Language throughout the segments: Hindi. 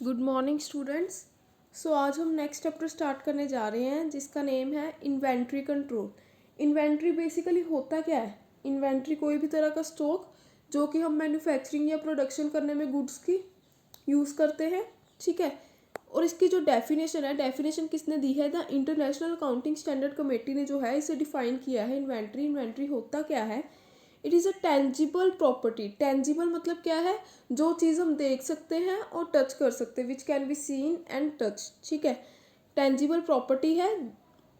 Good morning students. सो आज हम नेक्स्ट चैप्टर स्टार्ट करने जा रहे हैं जिसका नेम है इन्वेंट्री कंट्रोल। इन्वेंट्री बेसिकली होता क्या है? इन्वेंट्री कोई भी तरह का स्टॉक जो कि हम मैन्युफैक्चरिंग या प्रोडक्शन करने में गुड्स की यूज़ करते हैं, ठीक है। और इसकी जो डेफिनेशन है, डेफिनेशन किसने दी है? The international accounting standard committee ने जो है इसे डिफाइन किया है। इन्वेंट्री होता क्या है? It is a tangible property. Tangible मतलब क्या है? जो चीज़ हम देख सकते हैं और टच कर सकते हैं, which can be seen and touch, ठीक है। टेंजिबल प्रॉपर्टी है,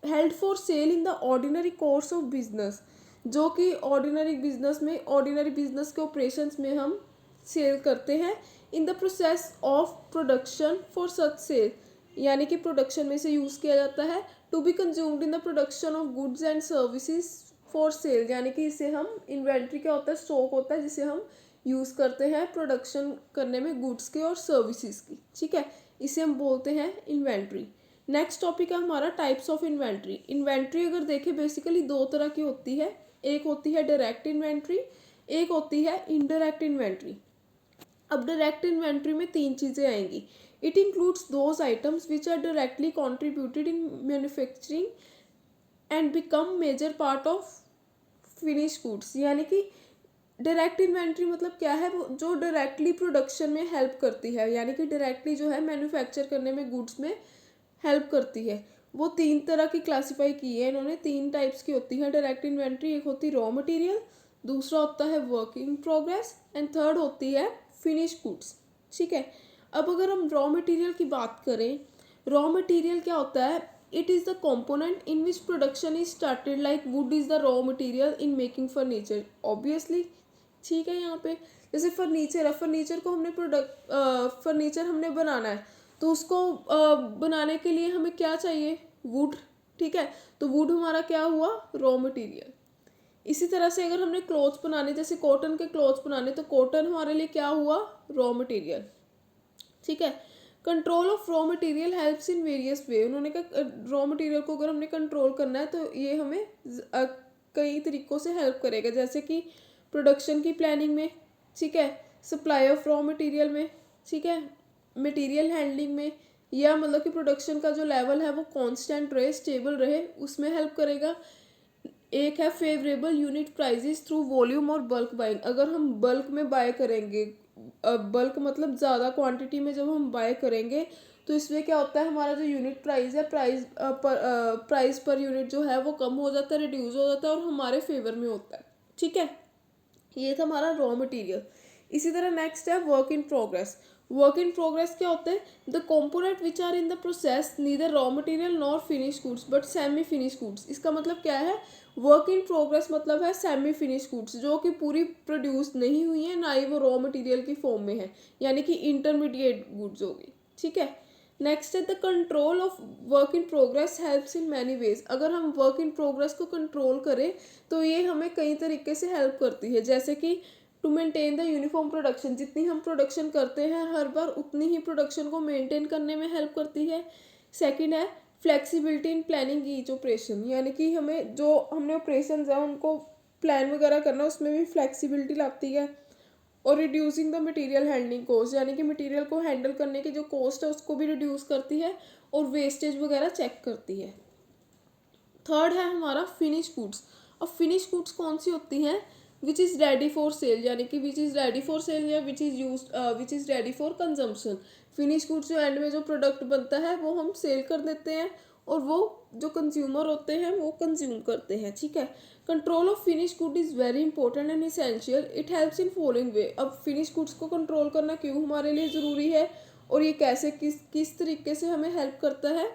held for sale in the ordinary course of business, जो कि ऑर्डिनरी बिजनेस के ऑपरेशंस में हम सेल करते हैं। In the process of production for such sale, यानी कि प्रोडक्शन में से यूज़ किया जाता है। To be consumed in the production of goods and services for sale, यानी कि इसे हम इन्वेंट्री क्या होता है? स्टॉक होता है जिसे हम यूज़ करते हैं प्रोडक्शन करने में गुड्स के और सर्विसेज की, ठीक है। इसे हम बोलते हैं इन्वेंट्री। नेक्स्ट टॉपिक है हमारा टाइप्स ऑफ इन्वेंट्री। इन्वेंट्री अगर देखें बेसिकली दो तरह की होती है। एक होती है डायरेक्ट इन्वेंट्री, एक होती है इनडायरेक्ट इन्वेंट्री। अब डायरेक्ट इन्वेंट्री में तीन चीज़ें आएंगी। It includes those items which are directly contributed in manufacturing and become major part of finish goods, यानी कि डायरेक्ट इन्वेंट्री मतलब क्या है? वो जो डायरेक्टली प्रोडक्शन में हेल्प करती है, यानी कि डायरेक्टली जो है मैन्युफैक्चर करने में गुड्स में हेल्प करती है। वो तीन तरह की क्लासीफाई की है इन्होंने, तीन टाइप्स की होती है डायरेक्ट इन्वेंट्री। एक होती है रॉ मटेरियल, दूसरा होता है work in progress and third होती है फिनिश गुड्स, ठीक है। अब अगर हम रॉ मटेरियल की बात करें, रॉ मटेरियल क्या होता है? It is the component in which production is started, like wood is the raw material in making furniture, obviously, ठीक है। यहाँ पे जैसे फर्नीचर है, फर्नीचर को हमने फर्नीचर हमने बनाना है तो उसको बनाने के लिए हमें क्या चाहिए? वुड, ठीक है। तो वुड हमारा क्या हुआ? Raw material. इसी तरह से अगर हमने क्लॉथ्स बनाने, जैसे कॉटन के क्लॉथ्स बनाने, तो कॉटन हमारे लिए क्या हुआ? रॉ मटेरियल, ठीक है। Control of raw material helps in various वे। उन्होंने कहा रॉ मटेरियल को अगर हमने कंट्रोल करना है तो ये हमें कई तरीक़ों से हेल्प करेगा, जैसे कि प्रोडक्शन की प्लानिंग में, ठीक है, सप्लाई ऑफ रॉ मटेरियल में, ठीक है, मटेरियल हैंडलिंग में, या मतलब कि प्रोडक्शन का जो लेवल है वो कांस्टेंट रहे, स्टेबल रहे, उसमें हेल्प करेगा। एक है favourable unit prices through volume और बल्क बाइंग। अगर हम बल्क में बाय करेंगे, बल्क मतलब ज़्यादा क्वांटिटी में जब हम बाय करेंगे तो इसमें क्या होता है? हमारा जो यूनिट प्राइस है, प्राइस पर यूनिट जो है वो कम हो जाता है, रिड्यूस हो जाता है और हमारे फेवर में होता है, ठीक है। ये था हमारा रॉ मटेरियल। इसी तरह नेक्स्ट है work in progress. Work in progress क्या होते हैं? The component which are in the process neither raw material nor finish goods but semi finish goods. इसका मतलब क्या है? वर्क इन प्रोग्रेस मतलब है सेमी फिनिश गुड्स, जो कि पूरी प्रोड्यूस नहीं हुई है, ना ही वो रॉ मटेरियल की फॉर्म में है, यानी कि इंटरमीडिएट गुड्स होगी, ठीक है। नेक्स्ट है the control of work in progress helps in many ways. अगर हम वर्क इन प्रोग्रेस को कंट्रोल करें तो ये हमें कई तरीके से हेल्प करती है, जैसे कि to maintain the uniform production, जितनी हम प्रोडक्शन करते हैं हर बार उतनी ही प्रोडक्शन को मेंटेन करने में हेल्प करती है। सेकंड है flexibility in planning each operation, यानी कि हमें जो हमने ऑपरेशन है उनको प्लान वगैरह करना, उसमें भी फ्लेक्सिबिलिटी लाती है। और reducing the material handling cost, यानी कि मटेरियल को हैंडल करने की जो कॉस्ट है उसको भी रिड्यूस करती है और वेस्टेज वगैरह चेक करती है। थर्ड है हमारा फिनिश गुड्स। अब फिनिश गुड्स कौन सी होती हैं? Which is ready for sale, यानी कि which is ready for sale या which is ready for consumption. Finish goods जो एंड में जो प्रोडक्ट बनता है वो हम सेल कर देते हैं और वो जो कंज्यूमर होते हैं वो कंज्यूम करते हैं, ठीक है। Control of finish good is very important and essential. It helps in following वे। अब फिनिश गुड्स को कंट्रोल करना क्यों हमारे लिए ज़रूरी है और ये कैसे किस तरीके से हमें हेल्प करता है?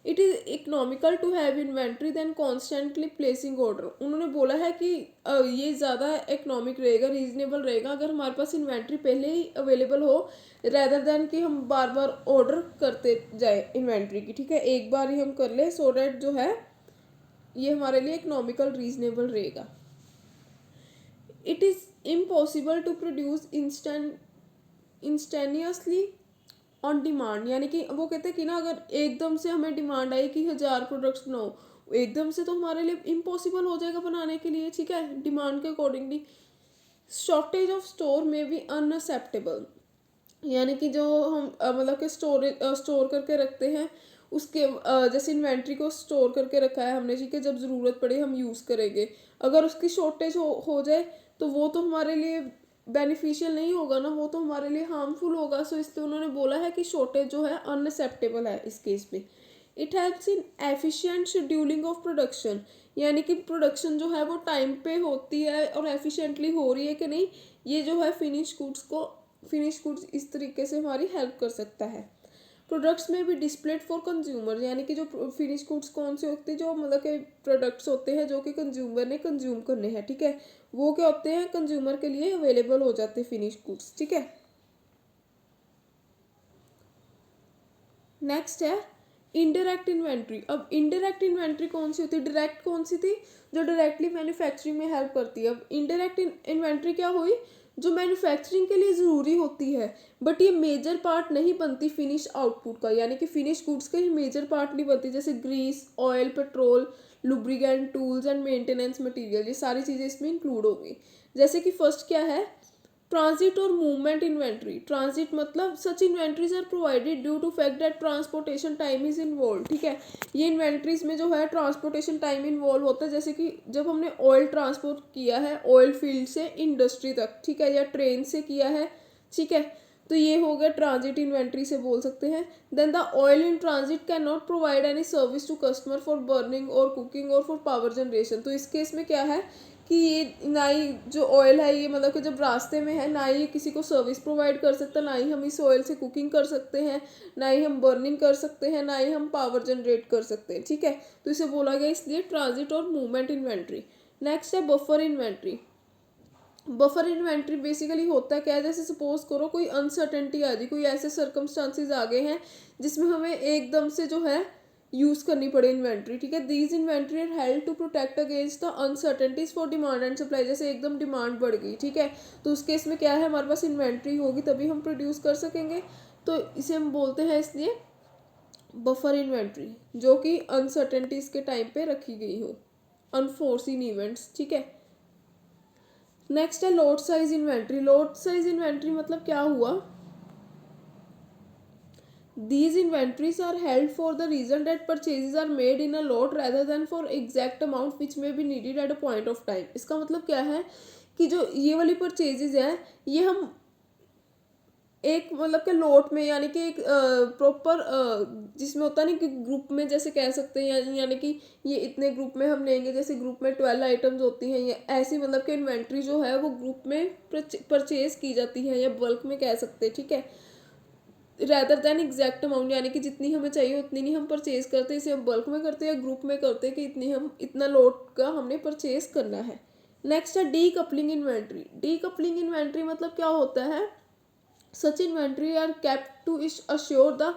It is economical to have inventory then constantly placing order. उन्होंने बोला है कि ये ज़्यादा इकोनॉमिक रहेगा, रीजनेबल रहेगा अगर हमारे पास इन्वेंट्री पहले ही अवेलेबल हो, रैदर दैन कि हम बार बार ऑर्डर करते जाए इन्वेंट्री की, ठीक है। एक बार ही हम कर ले सो डैट जो है ये हमारे लिए इकोनॉमिकल रीजनेबल रहेगा। It is impossible to produce instantaneously on demand, यानी कि वो कहते हैं कि ना अगर एकदम से हमें डिमांड आई कि 1000 प्रोडक्ट्स बनाओ, एकदम से तो हमारे लिए इम्पॉसिबल हो जाएगा बनाने के लिए, ठीक है, डिमांड के अकॉर्डिंगली। शॉर्टेज ऑफ स्टोर में बी अनअक्सेप्टेबल। यानी कि जो हम मतलब कि स्टोर करके रखते हैं उसके जैसे इन्वेंट्री को स्टोर करके रखा है हमने, ठीक है, जब ज़रूरत पड़े हम यूज़ करेंगे। अगर उसकी शॉर्टेज हो जाए तो वो तो हमारे लिए बेनिफिशियल नहीं होगा ना, वो तो हमारे लिए हार्मफुल होगा। सो इसलिए उन्होंने बोला है कि शॉर्टेज जो है अनएक्सेप्टेबल है इस केस में। It helps in efficient scheduling of production, यानी कि प्रोडक्शन जो है वो टाइम पे होती है और एफिशिएंटली हो रही है कि नहीं, ये जो है फिनिश गुड्स इस तरीके से हमारी हेल्प कर सकता है। प्रोडक्ट्स में भी डिस्प्लेड फॉर कंज्यूमर, यानी कि जो फिनिश गुड्स कौन से होते हैं, जो मतलब के प्रोडक्ट्स होते हैं जो कि कंज्यूमर ने कंज्यूम करने हैं, ठीक है, वो क्या होते हैं, कंज्यूमर के लिए अवेलेबल हो जाते हैं फिनिश गुड्स, ठीक है। नेक्स्ट है इनडायरेक्ट इन्वेंट्री। अब इनडायरेक्ट इन्वेंट्री कौन सी होती है, डायरेक्ट कौन सी थी, जो डायरेक्टली मैन्युफैक्चरिंग में हेल्प करती है। अब इनडायरेक्ट इन्वेंट्री क्या हुई, जो मैन्युफैक्चरिंग के लिए ज़रूरी होती है बट ये मेजर पार्ट नहीं बनती फिनिश आउटपुट का, यानी कि फिनिश गुड्स के ही मेजर पार्ट नहीं बनती, जैसे grease, oil, petrol, lubricant, tools and maintenance material, ये सारी चीज़ें इसमें इंक्लूड होंगी। जैसे कि फर्स्ट क्या है, ट्रांजिट और मूवमेंट इन्वेंट्री। ट्रांजिट मतलब such inventories are provided due to fact that transportation time is involve, ठीक है। ये इन्वेंट्रीज में जो है ट्रांसपोर्टेशन टाइम इन्वॉल्व होता है, जैसे कि जब हमने ऑयल ट्रांसपोर्ट किया है ऑयल फील्ड से इंडस्ट्री तक, ठीक है, या ट्रेन से किया है, ठीक है, तो ये हो गया ट्रांजिट इन्वेंट्री से बोल सकते हैं। Then the oil in transit can not provide any service to customer for burning और कुकिंग और फॉर पावर जनरेशन। तो इस केस में क्या है कि ये ना ही जो ऑयल है ये मतलब कि जब रास्ते में है ना ही किसी को सर्विस प्रोवाइड कर सकता, ना ही हम इस ऑयल से कुकिंग कर सकते हैं, ना ही हम बर्निंग कर सकते हैं, ना ही हम पावर जनरेट कर सकते हैं, ठीक है। तो इसे बोला गया इसलिए ट्रांजिट और मूवमेंट इन्वेंट्री। नेक्स्ट है buffer inventory. Buffer inventory basically होता है क्या है, जैसे सपोज करो कोई अनसर्टेनिटी आ गई, कोई ऐसे सर्कमस्टांसिस आ गए हैं जिसमें हमें एकदम से जो है यूज़ करनी पड़े इन्वेंट्री, ठीक है। These inventory are held to protect against the uncertainties for demand and supply, जैसे एकदम डिमांड बढ़ गई, ठीक है, तो उस केस में क्या है, हमारे पास इन्वेंट्री होगी तभी हम प्रोड्यूस कर सकेंगे, तो इसे हम बोलते हैं इसलिए बफर इन्वेंट्री, जो कि अनसर्टेनिटीज के टाइम पे रखी गई हो, अनफोर्सिन इवेंट्स, ठीक है। नेक्स्ट है lot size inventory. Lot size inventory मतलब क्या हुआ, these inventories are held for the reason that purchases are made in a lot rather than for exact amount which may be needed at a point of time। इसका मतलब क्या है कि जो ये वाली परचेजेज है ये हम एक मतलब के लॉट में, यानी कि एक प्रॉपर जिसमें होता नहीं कि ग्रुप में जैसे कह सकते हैं, यानी कि ये इतने ग्रुप में हम लेंगे, जैसे ग्रुप में 12 आइटम्स होती हैं, ये ऐसी मतलब कि इन्वेंट्री जो है वो ग्रुप में परचेज की जाती है या बल्क में कह सकते हैं, ठीक है। रैदर देन एग्जैक्ट अमाउंट, यानी कि जितनी हमें चाहिए उतनी नहीं हम परचेज करते, इसे हम बल्क में करते हैं या ग्रुप में करते हैं कि इतनी हम इतना लॉट का हमने परचेज करना है। नेक्स्ट है decoupling inventory. Decoupling inventory मतलब क्या होता है, such inventory are kept to assure the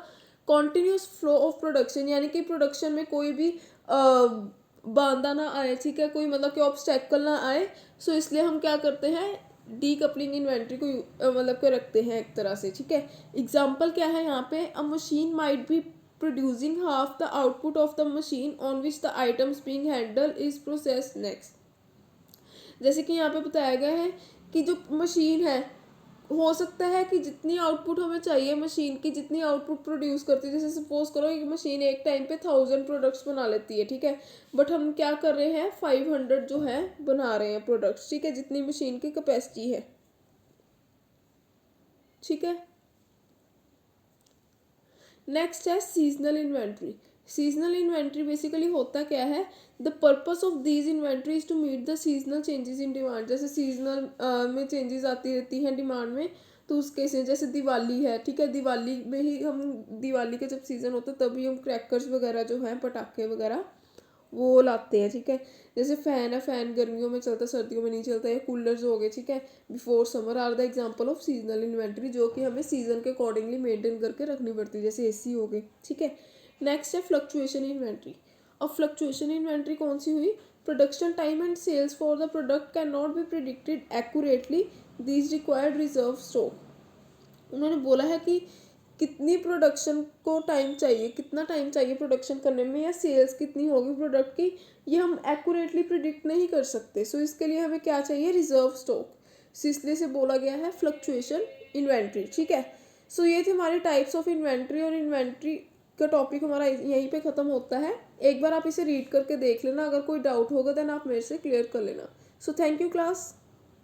continuous flow of production, यानी कि प्रोडक्शन में कोई भी बांधा ना आए, ठीक है, कोई मतलब कि ऑब्स्टेकल ना आए। सो इसलिए हम क्या करते हैं, डी कपलिंग इन्वेंट्री को मतलब के रखते हैं एक तरह से, ठीक है। एग्जाम्पल क्या है यहाँ पे, अ machine might be producing half the output of the machine on which the items being handle is process next. जैसे कि यहाँ पे बताया गया है कि जो मशीन है हो सकता है कि जितनी आउटपुट हमें चाहिए मशीन की, जितनी आउटपुट प्रोड्यूस करती है, जैसे सपोज करो एक मशीन एक टाइम पे 1000 प्रोडक्ट्स बना लेती है, ठीक है, बट हम क्या कर रहे हैं 500 जो है बना रहे हैं प्रोडक्ट्स, ठीक है, जितनी मशीन की कैपेसिटी है, ठीक है। नेक्स्ट है seasonal inventory. Seasonal inventory basically होता क्या है, the purpose of these inventory is to meet the seasonal changes in demand, जैसे सीजनल में चेंजेस आती रहती हैं डिमांड में, तो उस केस में जैसे दिवाली है, ठीक है, दिवाली में ही हम दिवाली का जब सीज़न होता है तभी हम क्रैकर्स वगैरह जो हैं पटाखे वगैरह वो लाते हैं, ठीक है। जैसे फ़ैन है, फ़ैन गर्मियों में चलता सर्दियों में नहीं चलता, या कूलर्स हो गए, ठीक है, before summer are the example of seasonal inventory, जो कि हमें सीजन के अकॉर्डिंगली मेंटेन करके रखनी पड़ती है, जैसे एसी हो गए, ठीक है। नेक्स्ट है फ्लक्चुएशन इन्वेंट्री। अब फ्लक्चुएशन इन्वेंट्री कौन सी हुई, production time and sales for the product can not be predicted accurately, these required reserve stock. उन्होंने बोला है कि कितनी प्रोडक्शन को टाइम चाहिए, कितना टाइम चाहिए प्रोडक्शन करने में, या सेल्स कितनी होगी प्रोडक्ट की, ये हम एक्यूरेटली प्रिडिक्ट नहीं कर सकते। सो इसके लिए हमें क्या चाहिए, रिजर्व स्टॉक। सो इसलिए से बोला गया है फ्लक्चुएशन इन्वेंट्री, ठीक है। सो ये थे हमारे टाइप्स ऑफ इन्वेंट्री, और इन्वेंट्री का टॉपिक हमारा यहीं पे ख़त्म होता है। एक बार आप इसे रीड करके देख लेना, अगर कोई डाउट होगा देन आप मेरे से क्लियर कर लेना। So thank you class.